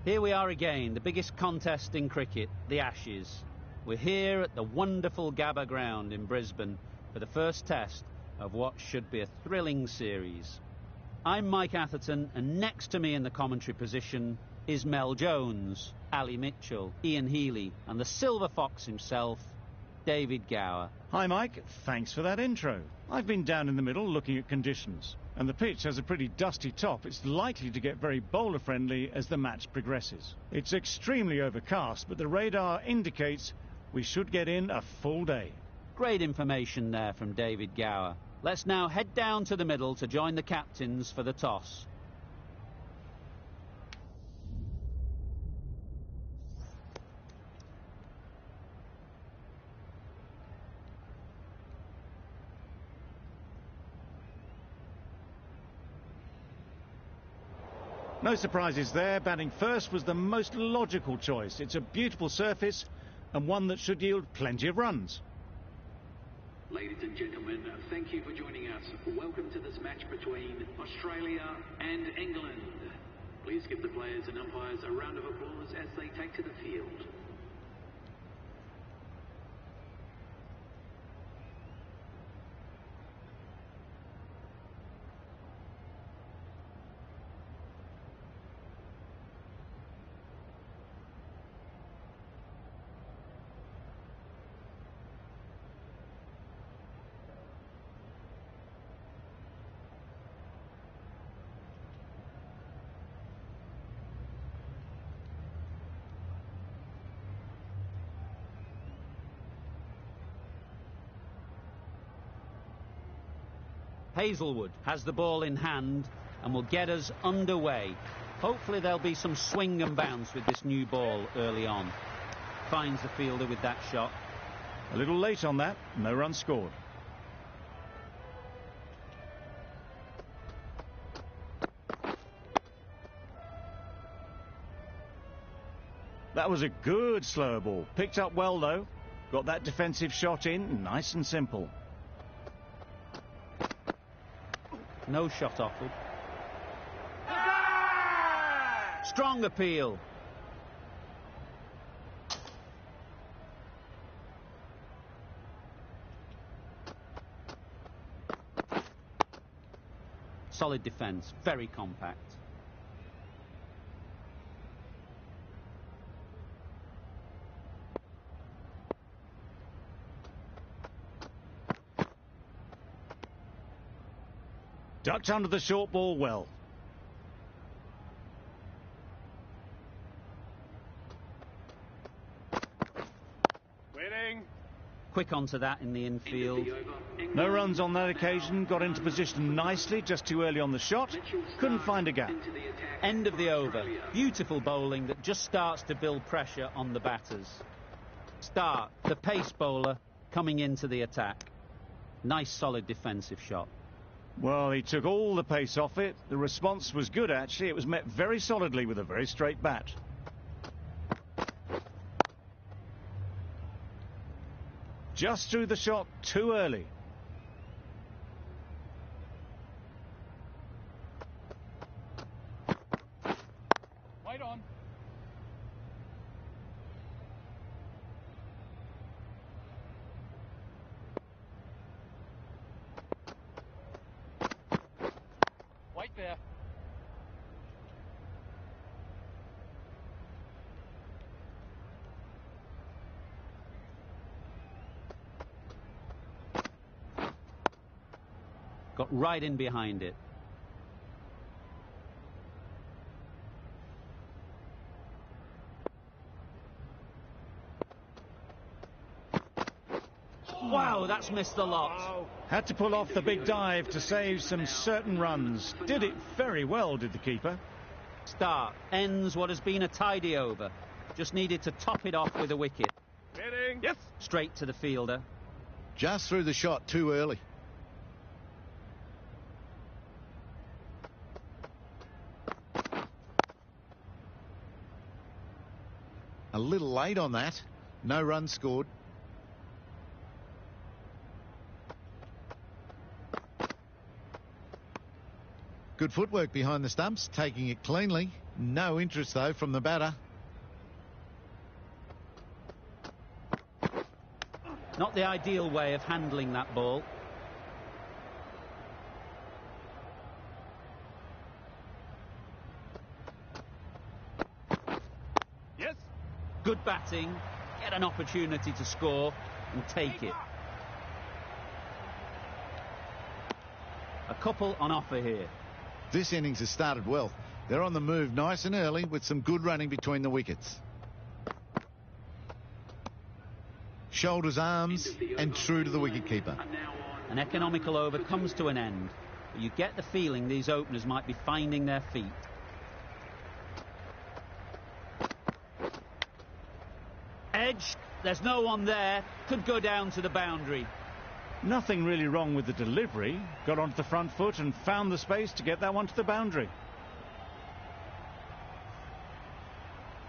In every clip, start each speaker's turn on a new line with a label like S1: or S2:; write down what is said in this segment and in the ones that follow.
S1: Here we are again, the biggest contest in cricket, the Ashes. We're here at the wonderful Gabba ground in Brisbane for the first test of what should be a thrilling series. I'm Mike Atherton, and next to me in the commentary position is Mel Jones, Ali Mitchell, Ian Healy, and the Silver Fox himself, David Gower.
S2: Hi Mike, thanks for that intro. I've been down in the middle looking at conditions, and the pitch has a pretty dusty top. It's likely to get very bowler friendly as the match progresses. It's extremely overcast, but the radar indicates we should get in a full day.
S1: Great information there from David Gower. Let's now head down to the middle to join the captains for the toss.
S2: No surprises there. Batting first was the most logical choice. It's a beautiful surface and one that should yield plenty of runs.
S3: Ladies and gentlemen, thank you for joining us. Welcome to this match between Australia and England. Please give the players and umpires a round of applause as they take to the field.
S1: Hazelwood has the ball in hand and will get us underway. Hopefully there'll be some swing and bounce with this new ball early on. Finds the fielder with that shot.
S2: A little late on that, no run scored. That was a good slower ball. Picked up well though. Got that defensive shot in, nice and simple.
S1: No shot offered. Strong appeal. Solid defence, very compact.
S2: Ducked under the short ball well.
S4: Waiting.
S1: Quick onto that in the infield.
S2: No runs on that occasion. Got into position nicely, just too early on the shot. Couldn't find a gap.
S1: End of the over. Beautiful bowling that just starts to build pressure on the batters. Start, the pace bowler coming into the attack. Nice solid defensive shot.
S2: Well, he took all the pace off it. The response was good, actually. It was met very solidly with a very straight bat. Just threw the shot too early.
S4: Wait on. Wait there.
S1: Got right in behind it. Wow, that's missed the lot.
S2: Had to pull off the big dive to save some certain runs. Did it very well, did the keeper.
S1: Start ends what has been a tidy over. Just needed to top it off with a wicket.
S4: Waiting. Yes.
S1: Straight to the fielder.
S5: Just threw the shot too early. A little late on that. No run scored. Good footwork behind the stumps, taking it cleanly. No interest, though, from the batter.
S1: Not the ideal way of handling that ball.
S4: Yes.
S1: Good batting, get an opportunity to score and take it. A couple on offer here.
S5: This innings has started well. They're on the move nice and early with some good running between the wickets. Shoulders, arms and true to the wicketkeeper.
S1: An economical over comes to an end, but you get the feeling these openers might be finding their feet. Edge, there's no one there, could go down to the boundary.
S2: Nothing really wrong with the delivery. Got onto the front foot and found the space to get that one to the boundary.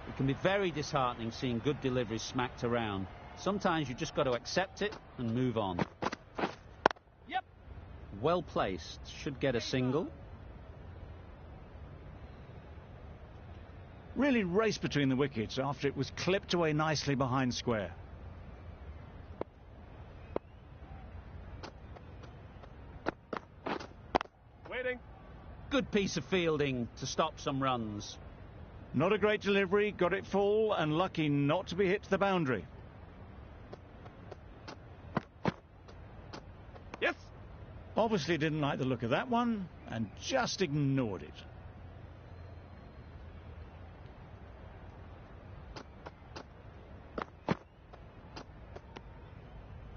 S1: It can be very disheartening seeing good deliveries smacked around. Sometimes you just got to accept it and move on.
S4: Yep.
S1: Well placed, should get a single.
S2: Really raced between the wickets after it was clipped away nicely behind square.
S4: Waiting.
S1: Good piece of fielding to stop some runs.
S2: Not a great delivery, got it full and lucky not to be hit to the boundary.
S4: Yes.
S2: Obviously didn't like the look of that one and just ignored it.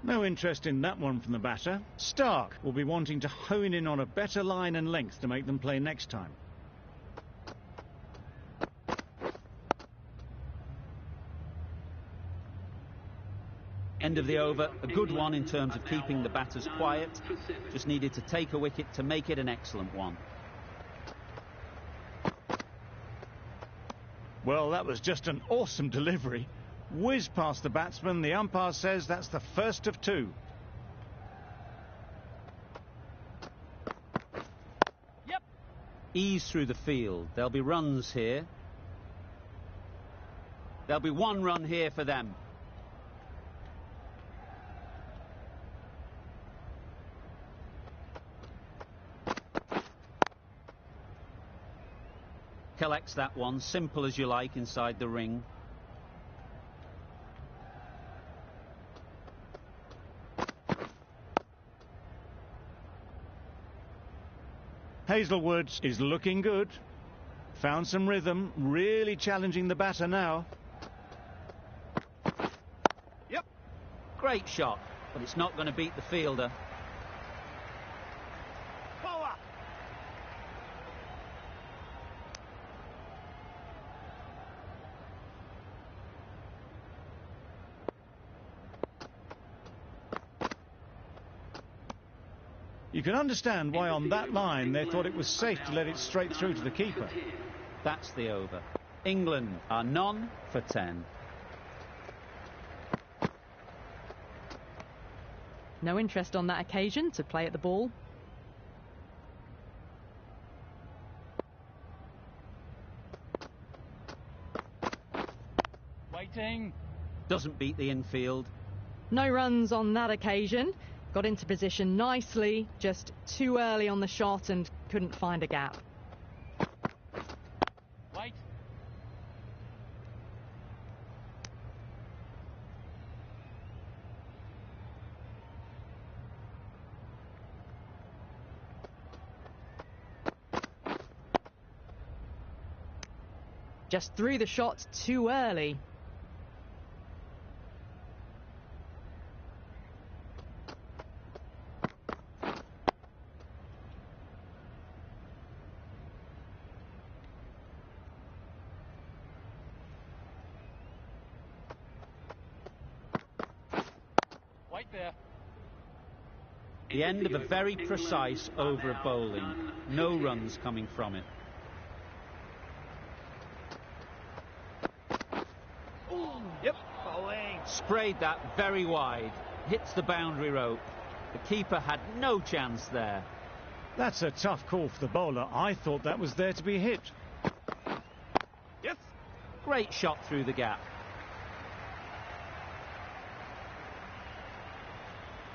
S2: No interest in that one from the batter. Stark will be wanting to hone in on a better line and length to make them play next time.
S1: End of the over, a good one in terms of keeping the batters quiet. Just needed to take a wicket to make it an excellent one.
S2: Well, that was just an awesome delivery. Whiz past the batsman. The umpire says that's the first of two.
S4: Yep.
S1: Ease through the field. There'll be runs here. There'll be one run here for them. Collects that one, simple as you like, inside the ring.
S2: Hazlewood is looking good. Found some rhythm, really challenging the batter now.
S4: Yep.
S1: Great shot, but it's not going to beat the fielder.
S4: Power.
S2: You can understand why on that line they thought it was safe to let it straight through to the keeper.
S1: That's the over. England are none for 10.
S6: No interest on that occasion to play at the ball.
S4: Waiting.
S1: Doesn't beat the infield.
S6: No runs on that occasion. Got into position nicely, just too early on the shot and couldn't find a gap.
S4: Wait.
S6: Just threw the shot too early.
S4: Wait there.
S1: The end of a very precise over of bowling. No runs coming from it.
S4: Yep. Bowling.
S1: Sprayed that very wide. Hits the boundary rope. The keeper had no chance there.
S2: That's a tough call for the bowler. I thought that was there to be hit.
S1: Great shot through the gap.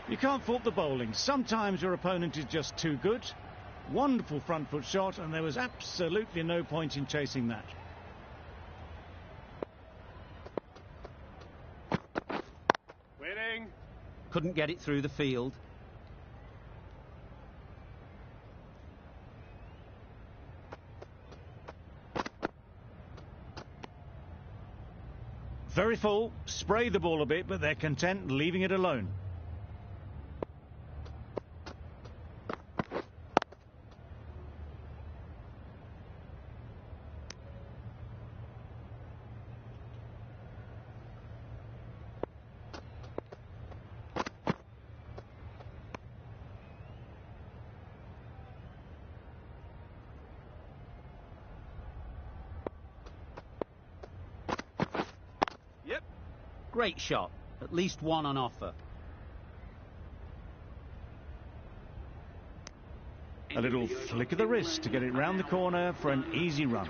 S2: You can't fault the bowling. Sometimes your opponent is just too good. Wonderful front foot shot, and there was absolutely no point in chasing that.
S4: Winning.
S1: Couldn't get it through the field.
S2: Very full, spray the ball a bit, but they're content leaving it alone.
S1: Great shot. At least one on offer.
S2: A little flick of the wrist to get it round the corner for an easy run.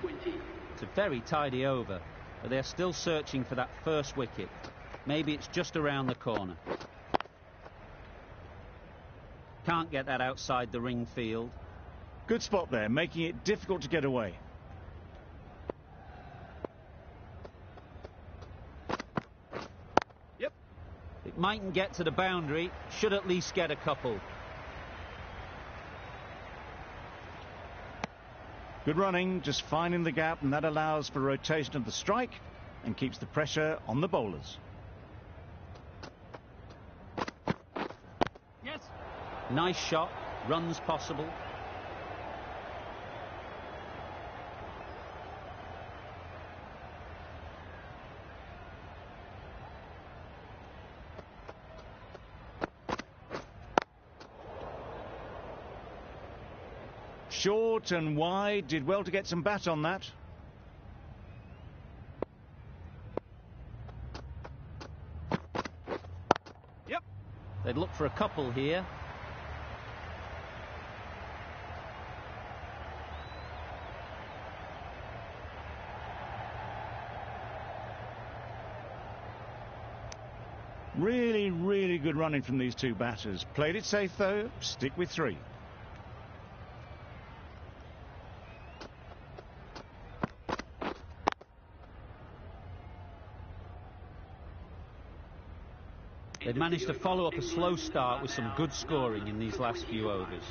S1: It's a very tidy over, but they're still searching for that first wicket. Maybe it's just around the corner. Can't get that outside the ring field.
S2: Good spot there, making it difficult to get away.
S1: It mightn't get to the boundary, should at least get a couple.
S2: Good running, just finding the gap, and that allows for rotation of the strike and keeps the pressure on the bowlers.
S4: Yes.
S1: Nice shot, runs possible.
S2: Short and wide, did well to get some bat on that.
S4: Yep.
S1: They'd look for a couple here.
S2: Really, really good running from these two batters. Played it safe though, stick with three.
S1: They've managed to follow up a slow start with some good scoring in these last few overs.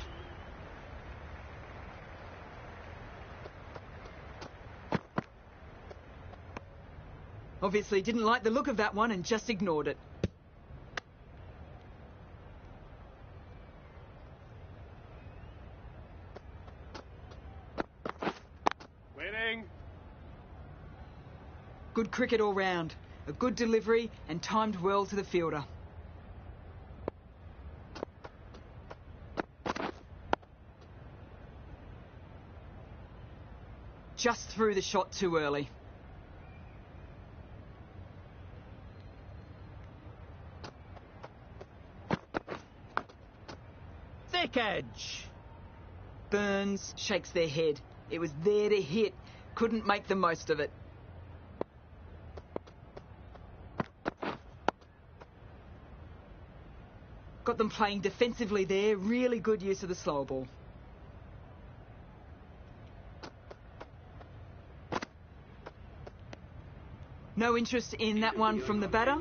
S7: Obviously didn't like the look of that one and just ignored it.
S4: Winning.
S7: Good cricket all round. A good delivery and timed well to the fielder. Just threw the shot too early.
S1: Thick edge.
S7: Burns shakes their head. It was there to hit. Couldn't make the most of it. Got them playing defensively there. Really good use of the slower ball. No interest in that one from the batter.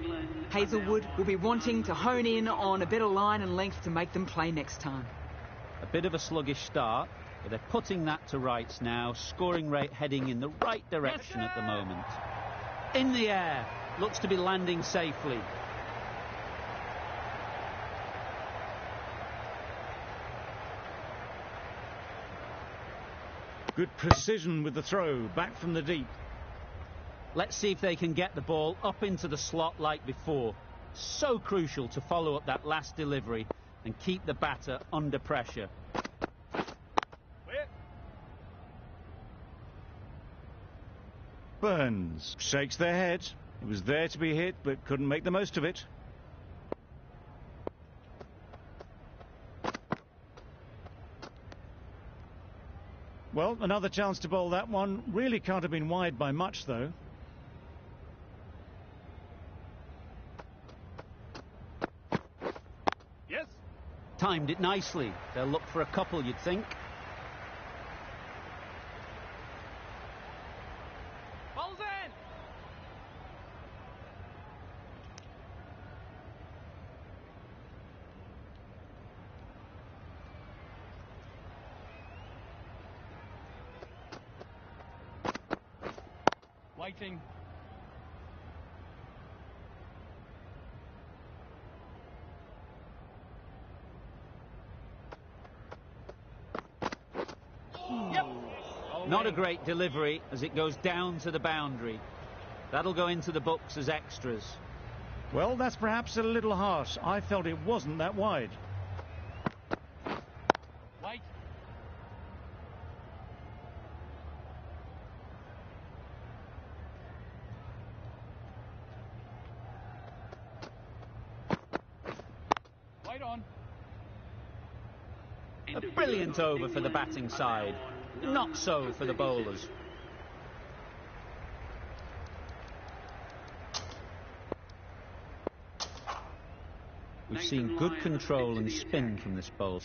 S7: Hazelwood will be wanting to hone in on a better line and length to make them play next time.
S1: A bit of a sluggish start, but they're putting that to rights now. Scoring rate heading in the right direction at the moment. In the air. Looks to be landing safely.
S2: Good precision with the throw, back from the deep.
S1: Let's see if they can get the ball up into the slot like before. So crucial to follow up that last delivery and keep the batter under pressure.
S2: Burns shakes their head. It was there to be hit, but couldn't make the most of it. Well, another chance to bowl that one. Really can't have been wide by much, though.
S1: Timed it nicely. They'll look for a couple, you'd think.
S4: Ball's in! Waiting. Yep.
S1: Not a great delivery as it goes down to the boundary. That'll go into the books as extras.
S2: Well, that's perhaps a little harsh. I felt it wasn't that wide.
S4: Wait. Wait on.
S1: A brilliant over for the batting side. Not so for the bowlers. We've seen good control and spin from this bowler.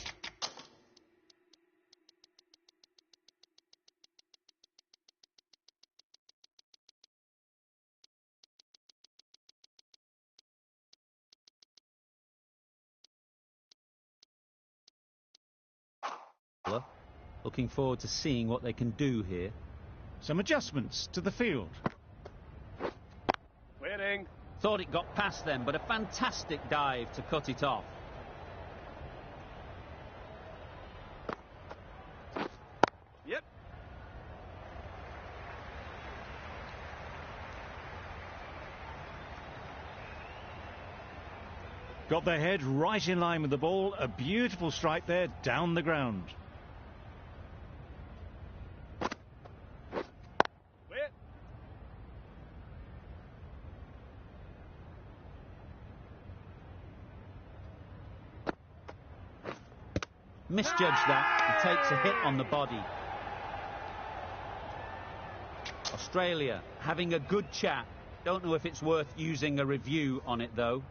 S1: Looking forward to seeing what they can do here.
S2: Some adjustments to the field.
S4: Waiting.
S1: Thought it got past them, but a fantastic dive to cut it off.
S4: Yep.
S2: Got their head right in line with the ball. A beautiful strike there down the ground.
S4: Wait.
S1: Misjudged that. He takes a hit on the body. Australia having a good chat. Don't know if it's worth using a review on it, though.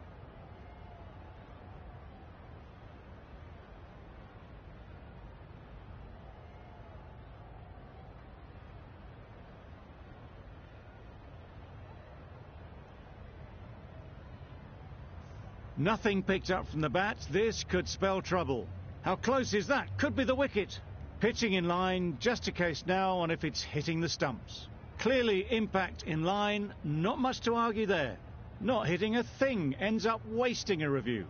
S2: Nothing picked up from the bat. This could spell trouble. How close is that? Could be the wicket. Pitching in line, just a case now on if it's hitting the stumps. Clearly impact in line, not much to argue there. Not hitting a thing, ends up wasting a review.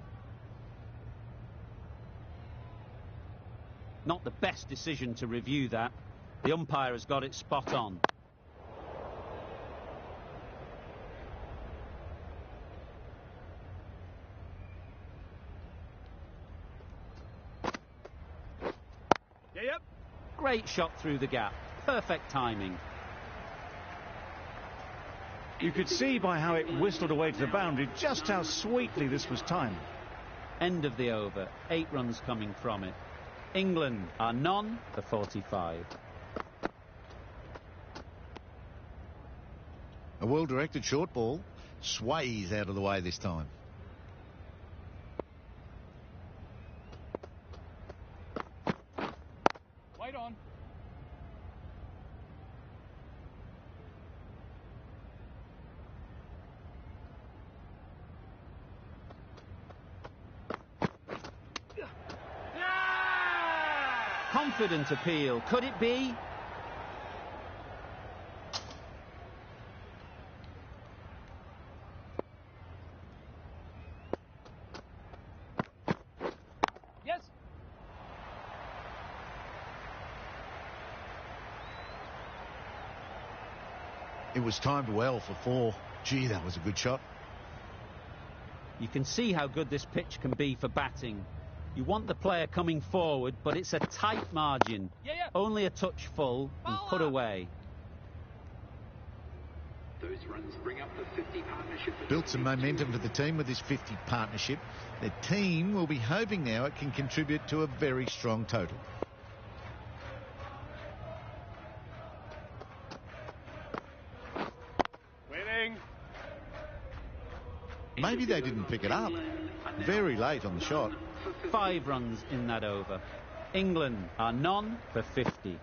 S1: Not the best decision to review that. The umpire has got it spot on.
S4: Yep.
S1: Great shot through the gap. Perfect timing.
S2: You could see by how it whistled away to the boundary just how sweetly this was timed.
S1: End of the over. 8 runs coming from it. England are none for 45.
S5: A well-directed short ball sways out of the way this time.
S4: Wait on.
S1: Confident appeal. Could it be?
S4: Yes.
S5: It was timed well for 4. Gee, that was a good shot.
S1: You can see how good this pitch can be for batting. You want the player coming forward, but it's a tight margin.
S4: Yeah.
S1: Only a touch full and put away.
S3: Those runs bring up the 50 partnership.
S5: Built some momentum for the team with this 50 partnership. The team will be hoping now it can contribute to a very strong total.
S4: Waiting.
S5: Maybe they didn't pick it up. Very late on the shot.
S1: 5 runs in that over. England are none for 50.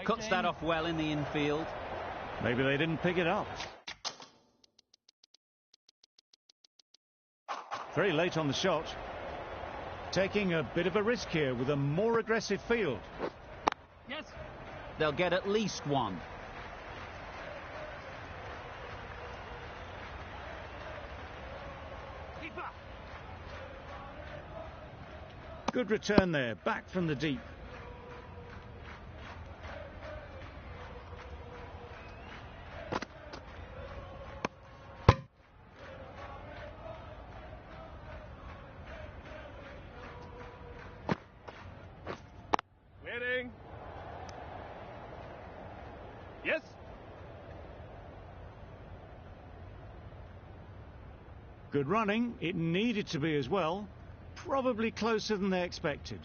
S1: Cuts that off well in the infield.
S2: Maybe they didn't pick it up. Very late on the shot. Taking a bit of a risk here with a more aggressive field.
S4: Yes.
S1: They'll get at least 1.
S4: Keeper.
S2: Good return there, back from the deep.
S4: Waiting. Yes.
S2: Good running. It needed to be as well. Probably closer than they expected.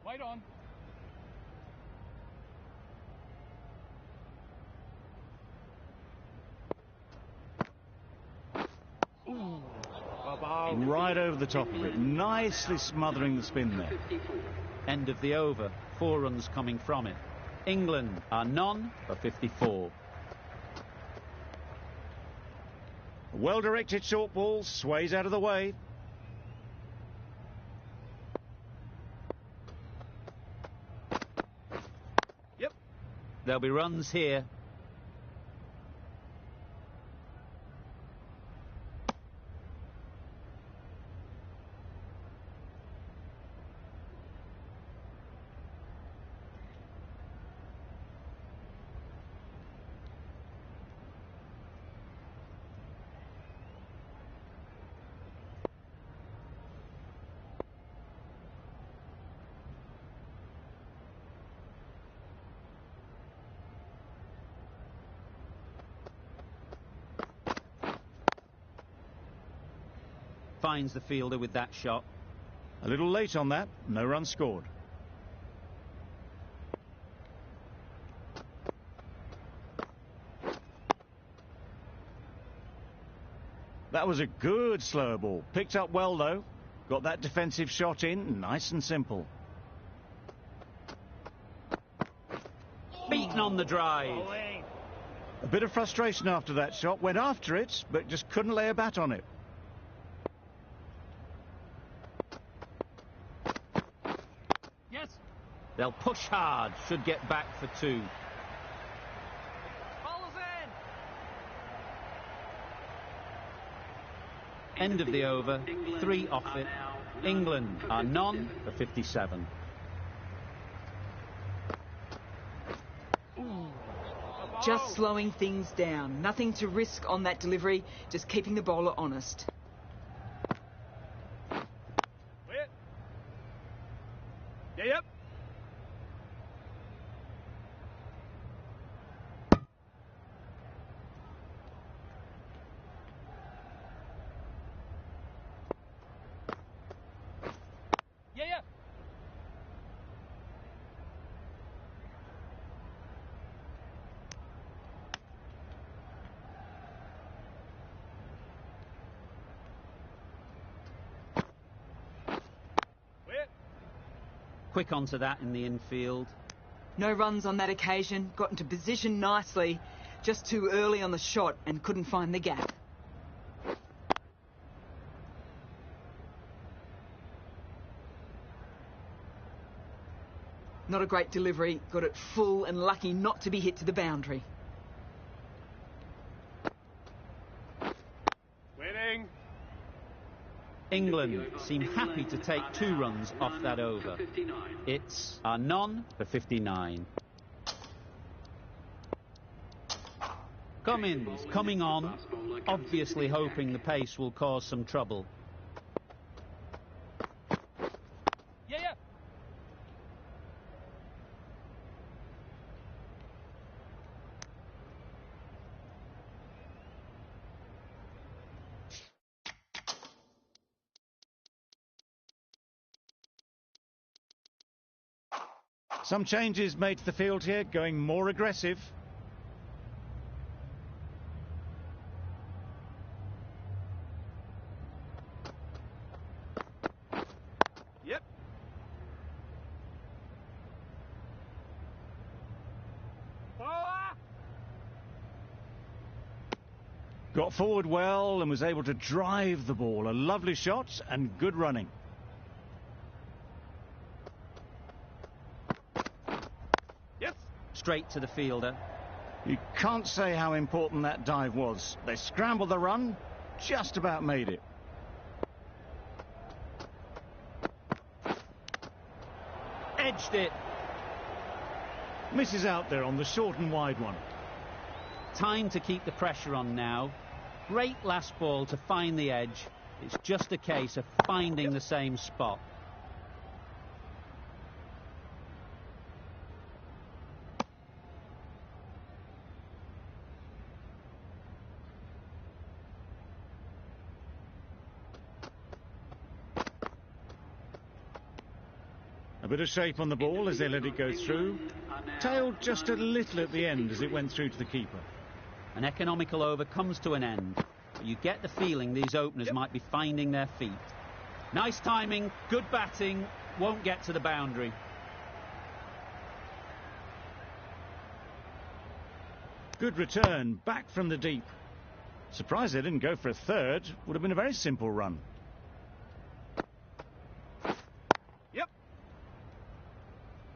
S4: Wait on.
S2: Right over the top of it, nicely smothering the spin there.
S1: End of the over. 4 runs coming from it. England are none for 54.
S2: A well-directed short ball sways out of the way.
S4: Yep.
S1: There'll be runs here. Finds the fielder with that shot.
S2: A little late on that, no run scored. That was a good slower ball. Picked up well though. Got that defensive shot in, nice and simple.
S1: Beaten on the drive.
S2: A bit of frustration after that shot. Went after it, but just couldn't lay a bat on it.
S4: Yes.
S1: They'll push hard. Should get back for 2.
S4: Ball's in.
S1: End of the over. 3 off it. England are none for 57.
S7: Just slowing things down. Nothing to risk on that delivery. Just keeping the bowler honest.
S4: Wait. Yeah, yep. Yeah, yeah.
S1: Quick onto that in the infield.
S7: No runs on that occasion. Got into position nicely. Just too early on the shot and couldn't find the gap. Not a great delivery. Got it full and lucky not to be hit to the boundary.
S4: Waiting.
S1: England seem happy to take 2 runs off that over. It's a none for 59. Cummins coming on, obviously hoping the pace will cause some trouble.
S4: Yeah, yeah.
S2: Some changes made to the field here, going more aggressive. Got forward well and was able to drive the ball. A lovely shot and good running.
S4: Yes.
S1: Straight to the fielder.
S2: You can't say how important that dive was. They scrambled the run, just about made it.
S1: Edged it.
S2: Misses out there on the short and wide one.
S1: Time to keep the pressure on now. Great last ball to find the edge. It's just a case of finding the same spot.
S2: A bit of shape on the ball as they let it go through. Tailed just a little at the end as it went through to the keeper.
S1: An economical over comes to an end, but you get the feeling these openers might be finding their feet. Nice timing, good batting, won't get to the boundary.
S2: Good return, back from the deep. Surprised they didn't go for a third. Would have been a very simple run.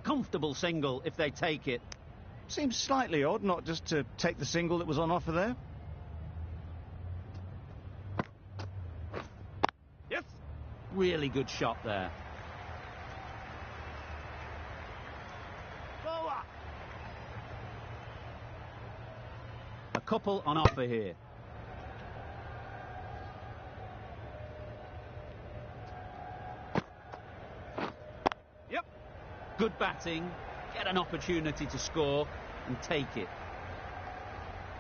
S1: Comfortable single if they take it.
S2: Seems slightly odd not just to take the single that was on offer there.
S4: Yes.
S1: Really good shot there.
S4: Bowler.
S1: A couple on offer here. Good batting, get an opportunity to score and take it.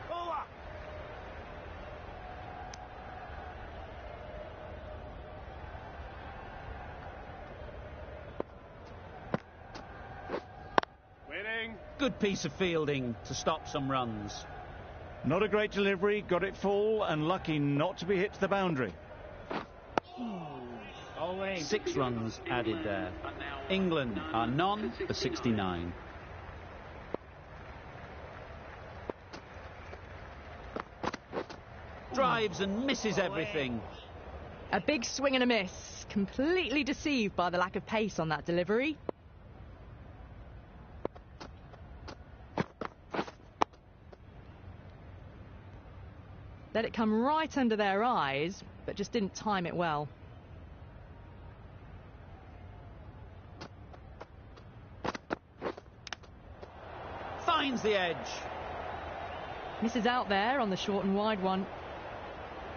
S4: Bowler. Winning.
S1: Good piece of fielding to stop some runs.
S2: Not a great delivery, got it full and lucky not to be hit to the boundary.
S1: 6 runs added there. England are none for 69. Drives and misses everything.
S6: A big swing and a miss. Completely deceived by the lack of pace on that delivery. Let it come right under their eyes, but just didn't time it well.
S1: Finds the edge.
S6: Misses out there on the short and wide one.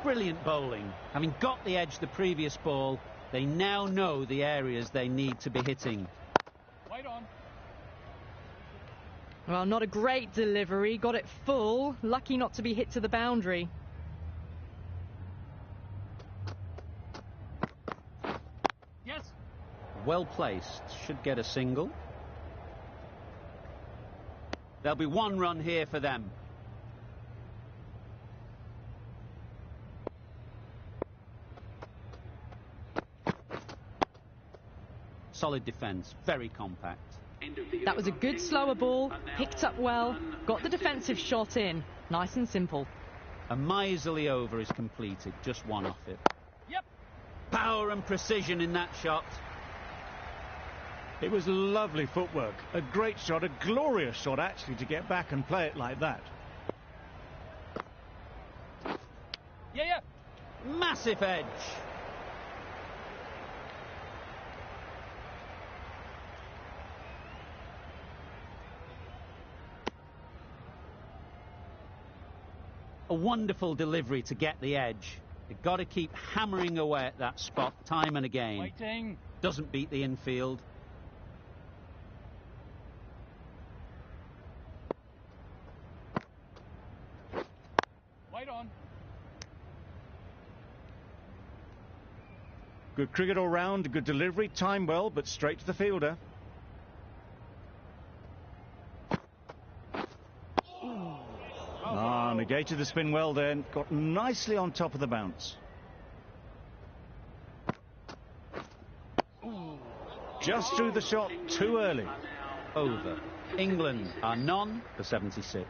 S1: Brilliant bowling. Having got the edge the previous ball, they now know the areas they need to be hitting.
S4: Wait on.
S6: Well, not a great delivery. Got it full. Lucky not to be hit to the boundary.
S4: Yes.
S1: Well placed. Should get a single. There'll be 1 run here for them. Solid defence, very compact.
S6: That was a good slower ball, picked up well, got the defensive shot in. Nice and simple.
S1: A miserly over is completed, just 1 off it.
S4: Yep.
S1: Power and precision in that shot.
S2: It was lovely footwork. A great shot, a glorious shot actually to get back and play it like that.
S4: Yeah.
S1: Massive edge. A wonderful delivery to get the edge. They've got to keep hammering away at that spot time and again.
S4: Waiting.
S1: Doesn't beat the infield.
S4: Wait on.
S2: Good cricket all round, good delivery, timed well, but straight to the fielder. Negated the spin well then, got nicely on top of the bounce. Just through the shot, too early.
S1: Over. England are none for 76.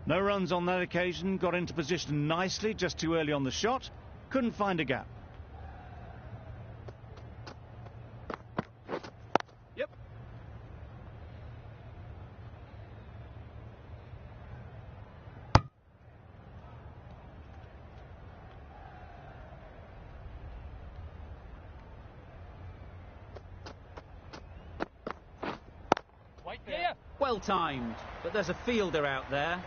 S2: No runs on that occasion, got into position nicely, just too early on the shot, couldn't find a gap.
S4: Yep. White there. Yeah.
S1: Well timed, but there's a fielder out there.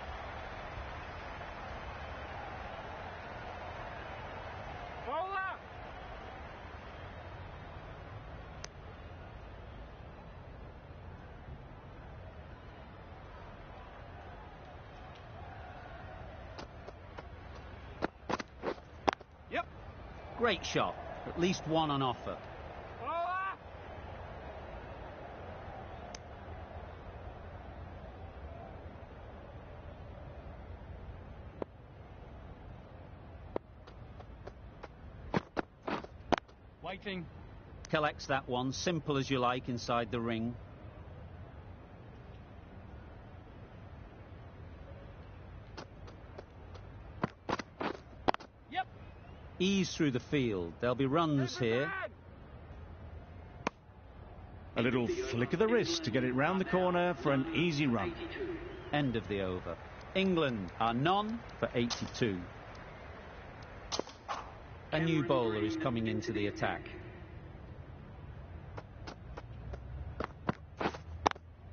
S4: Bowler. Yep.
S1: Great shot, at least one on offer.
S4: Bowler. Waiting.
S1: Collects that one, simple as you like, inside the ring.
S4: Yep.
S1: Ease through the field. There'll be runs here.
S2: A little flick of the wrist to get it round the corner for an easy run.
S1: End of the over. England are none for 82. A new bowler is coming into the attack.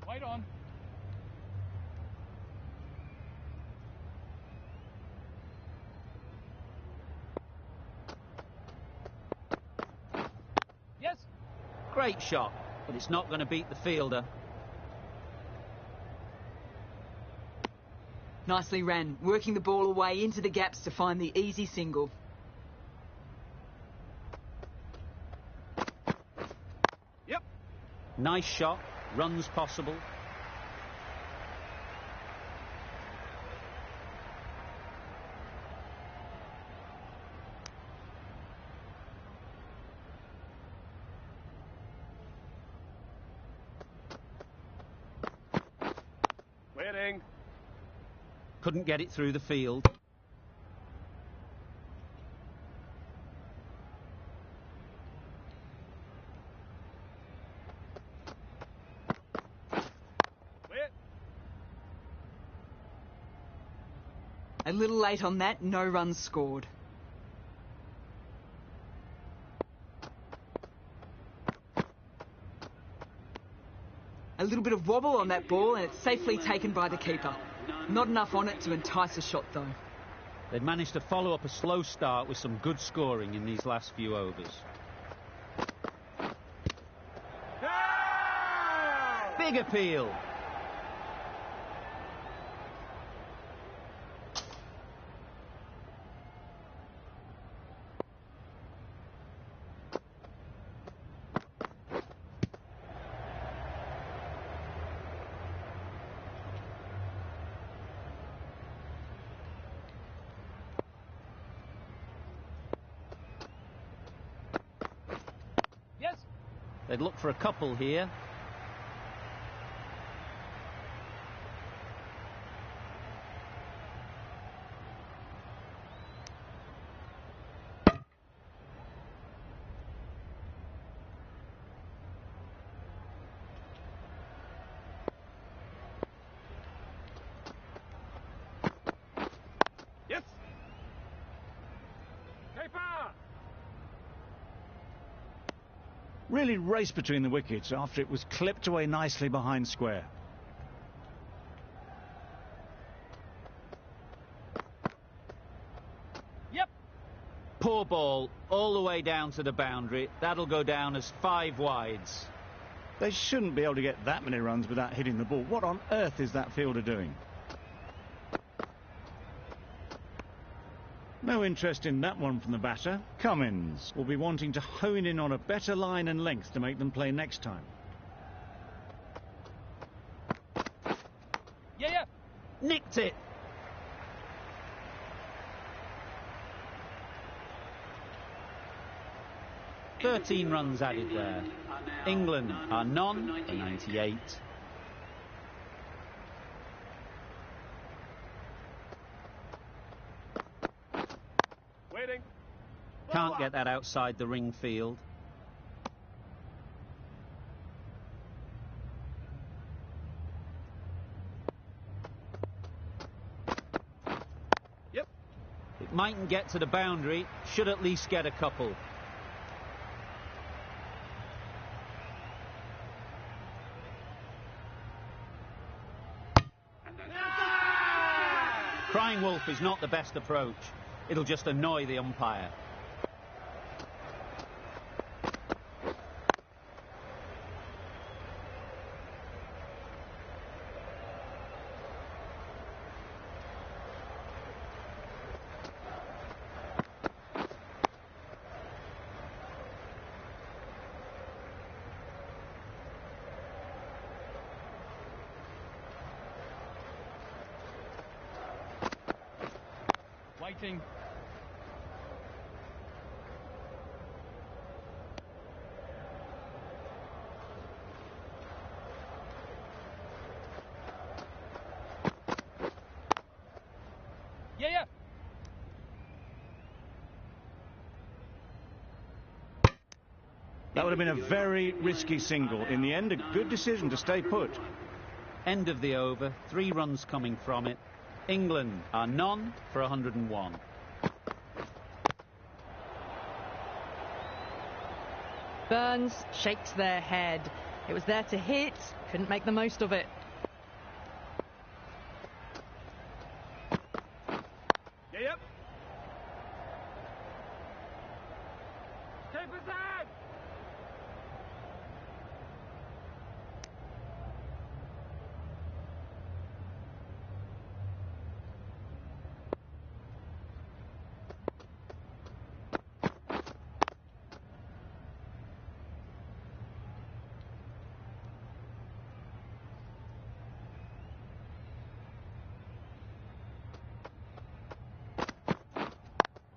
S4: Wait on. Yes.
S1: Great shot, but it's not going to beat the fielder.
S7: Nicely ran, working the ball away into the gaps to find the easy single.
S4: Yep.
S1: Nice shot, runs possible.
S4: Waiting.
S1: Couldn't get it through the field.
S4: Wait.
S7: A little late on that, no runs scored. A little bit of wobble on that ball and it's safely taken by the keeper. Not enough on it to entice a shot though.
S1: They've managed to follow up a slow start with some good scoring in these last few overs. Big appeal.
S4: Yes.
S1: They'd look for a couple here.
S4: Yes. Keeper.
S2: Really raced between the wickets after it was clipped away nicely behind square.
S4: Yep.
S1: Poor ball, all the way down to the boundary. That'll go down as 5 wides.
S2: They shouldn't be able to get that many runs without hitting the ball. What on earth is that fielder doing? No interest in that one from the batter. Cummins will be wanting to hone in on a better line and length to make them play next time.
S4: Yeah.
S1: Nicked it. "13 runs added there. England are none for 98. Can't get that outside the ring field.
S4: Yep.
S1: It mightn't get to the boundary, should at least get a couple. Crying wolf is not the best approach. It'll just annoy the umpire.
S4: Waiting. Yeah.
S2: That would have been a very risky single. In the end, a good decision to stay put.
S1: End of the over, 3 runs coming from it. England are none for 101.
S6: Burns shakes their head. It was there to hit, couldn't make the most of it.
S4: Yep. Keep it down.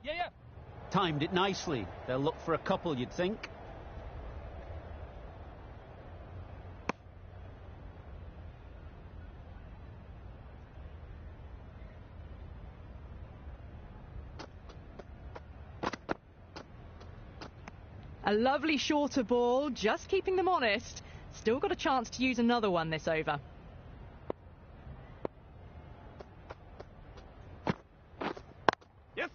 S4: Yeah.
S1: Timed it nicely. They'll look for a couple, you'd think.
S6: A lovely shorter ball, just keeping them honest. Still got a chance to use another one this over.
S4: Yes.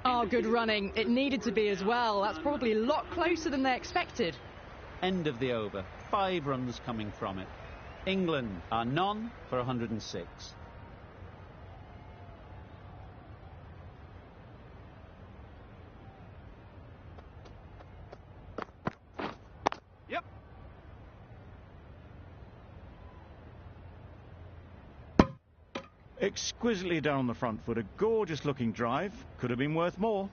S6: Oh, good running. It needed to be as well. That's probably a lot closer than they expected.
S1: End of the over, 5 runs coming from it. England are none for 106.
S4: Yep.
S2: Exquisitely done on the front foot. A gorgeous looking drive. Could have been worth more.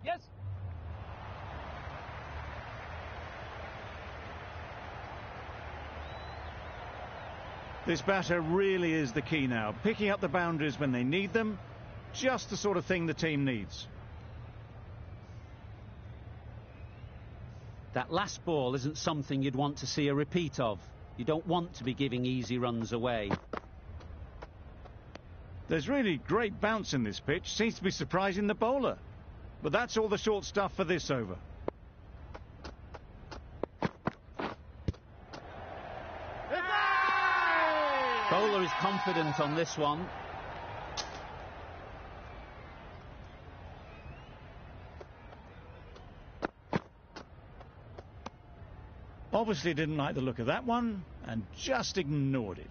S4: Yes.
S2: This batter really is the key now. Picking up the boundaries when they need them. Just the sort of thing the team needs.
S1: That last ball isn't something you'd want to see a repeat of. You don't want to be giving easy runs away.
S2: There's really great bounce in this pitch. Seems to be surprising the bowler. But that's all the short stuff for this over.
S1: Bowler is confident on this one.
S2: Obviously didn't like the look of that one and just ignored it.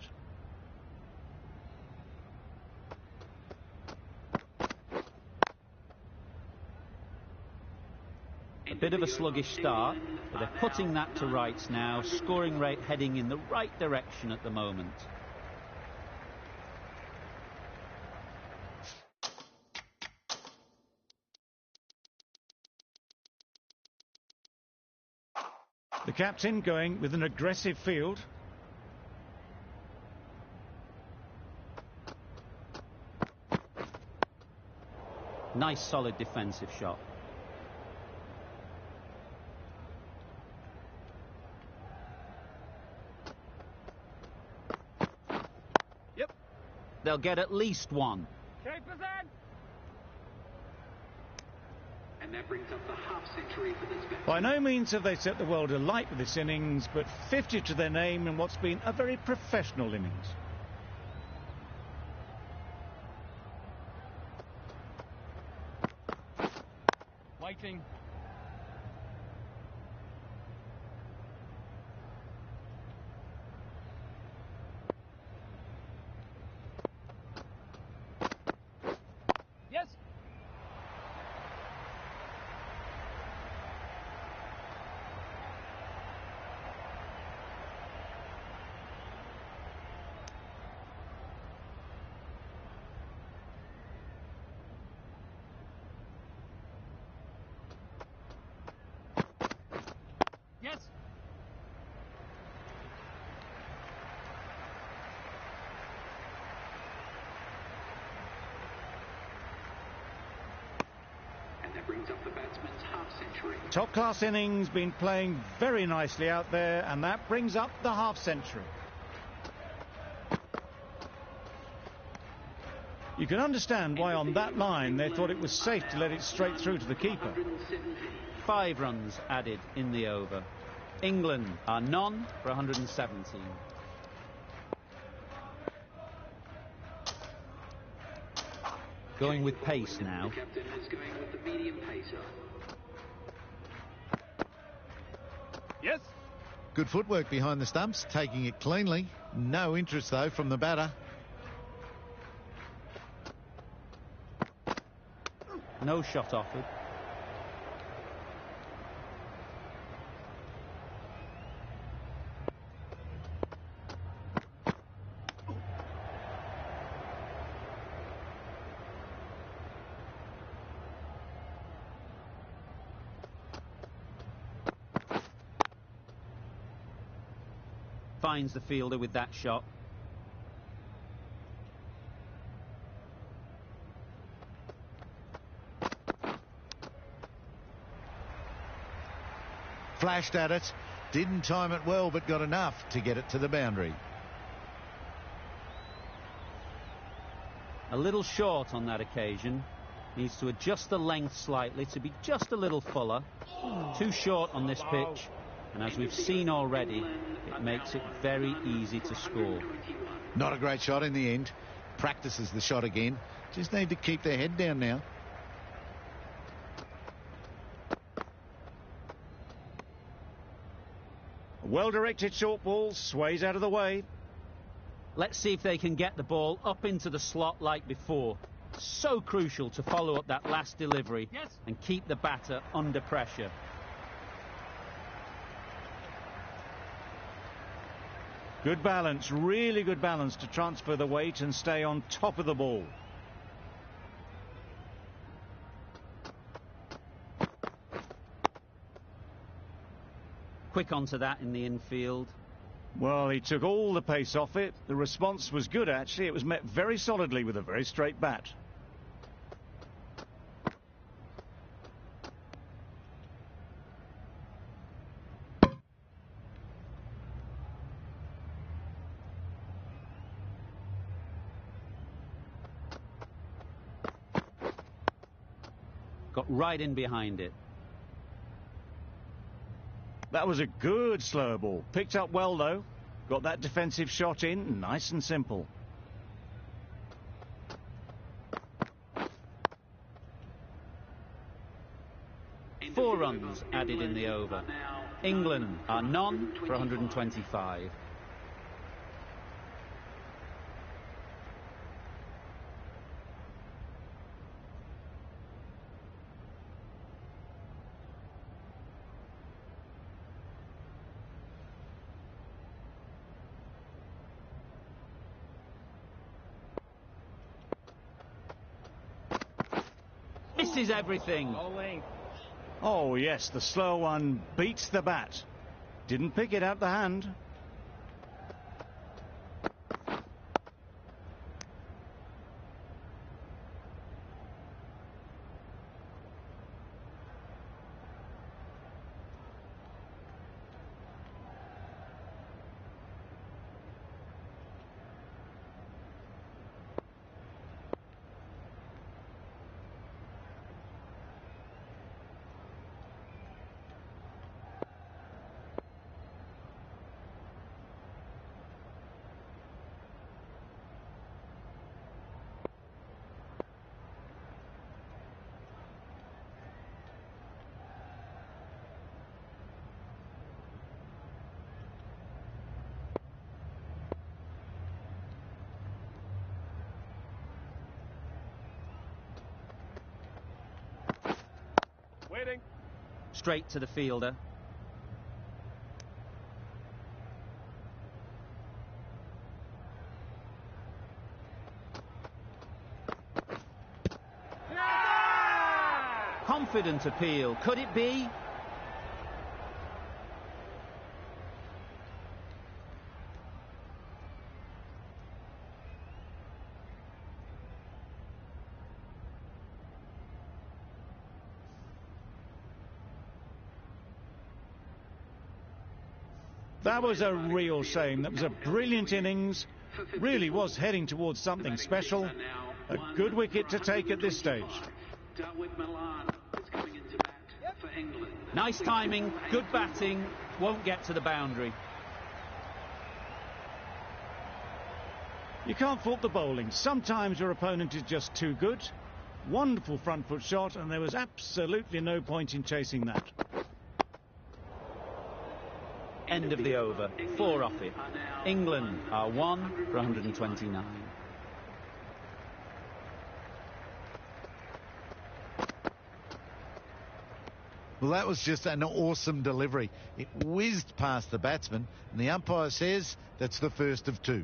S1: A bit of a sluggish start, but they're putting that to rights now. Scoring rate heading in the right direction at the moment.
S2: The The captain going with an aggressive field.
S1: Nice solid defensive shot.
S4: Yep.
S1: They'll get at least one.
S4: Keep us in.
S3: And that brings up the half century for this batsman.
S2: By no means have they set the world alight with this innings, but 50 to their name in what's been a very professional innings.
S4: Waiting. Yes. Yes.
S3: And that brings up the batsman's half century.
S2: Top class innings, been playing very nicely out there, and that brings up the half century. You can understand why on that line they thought it was safe to let it straight through to the keeper.
S3: 170.
S1: 5 runs added in the over. England are none for 117. Going with pace now.
S3: The captain is going with the medium pacer.
S4: Yes.
S5: Good footwork behind the stumps, taking it cleanly. No interest, though, from the batter.
S1: No shot offered. Finds the fielder with that shot.
S5: Flashed at it, didn't time it well, but got enough to get it to the boundary.
S1: A little short on that occasion. Needs to adjust the length slightly to be just a little fuller. Too short on this pitch, and as we've seen already, it makes it very easy to score.
S5: Not a great shot in the end. Practices the shot again. Just need to keep their head down now.
S2: A well-directed short ball sways out of the way.
S1: Let's see if they can get the ball up into the slot like before. So crucial to follow up that last delivery
S4: Yes.
S1: and keep the batter under pressure.
S2: Good balance, really good balance to transfer the weight and stay on top of the ball.
S1: Quick onto that in the infield.
S2: Well, he took all the pace off it. The response was good, actually. It was met very solidly with a very straight bat.
S1: Got right in behind it.
S2: That was a good slow ball. Picked up well, though. Got that defensive shot in, nice and simple.
S1: Four runs added in the over. England are none for 125. Misses everything.
S4: Bowling.
S2: Oh, yes, the slow one beats the bat. didn't pick it out the hand.
S4: Waiting.
S1: Straight to the fielder. Confident appeal. Could it be?
S2: That was a real shame. That was a brilliant innings. Really was heading towards something special. A good wicket to take at this stage.
S1: Nice timing, good batting, won't get to the boundary.
S2: You can't fault the bowling. Sometimes your opponent is just too good. Wonderful front foot shot, and there was absolutely no point in chasing that.
S1: End of the over, 4 off it. England are 1 for 129.
S5: Well, that was just an awesome delivery. It whizzed past the batsman, and the umpire says that's the first of 2.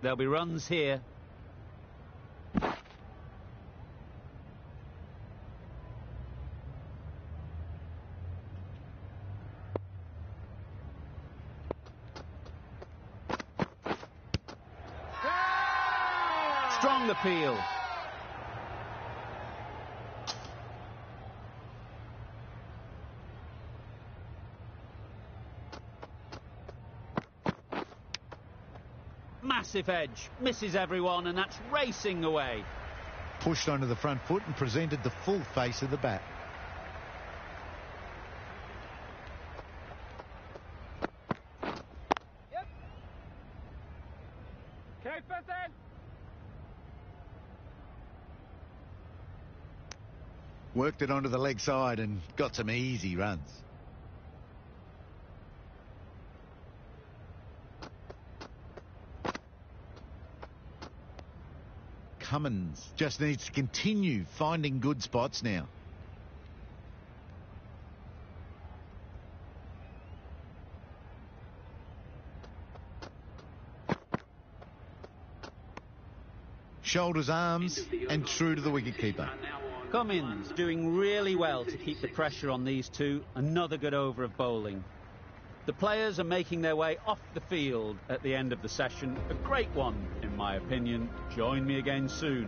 S1: There'll be runs here. Strong appeal. Massive edge, misses everyone, and that's racing away.
S5: Pushed onto the front foot and presented the full face of the bat.
S4: Yep. Okay, first end.
S5: Worked it onto the leg side and got some easy runs. Cummins just needs to continue finding good spots now. Shoulders, arms, and true to the wicketkeeper.
S1: Cummins doing really well to keep the pressure on these two. Another good over of bowling. The players are making their way off the field at the end of the session. A great one, in my opinion. Join me again soon.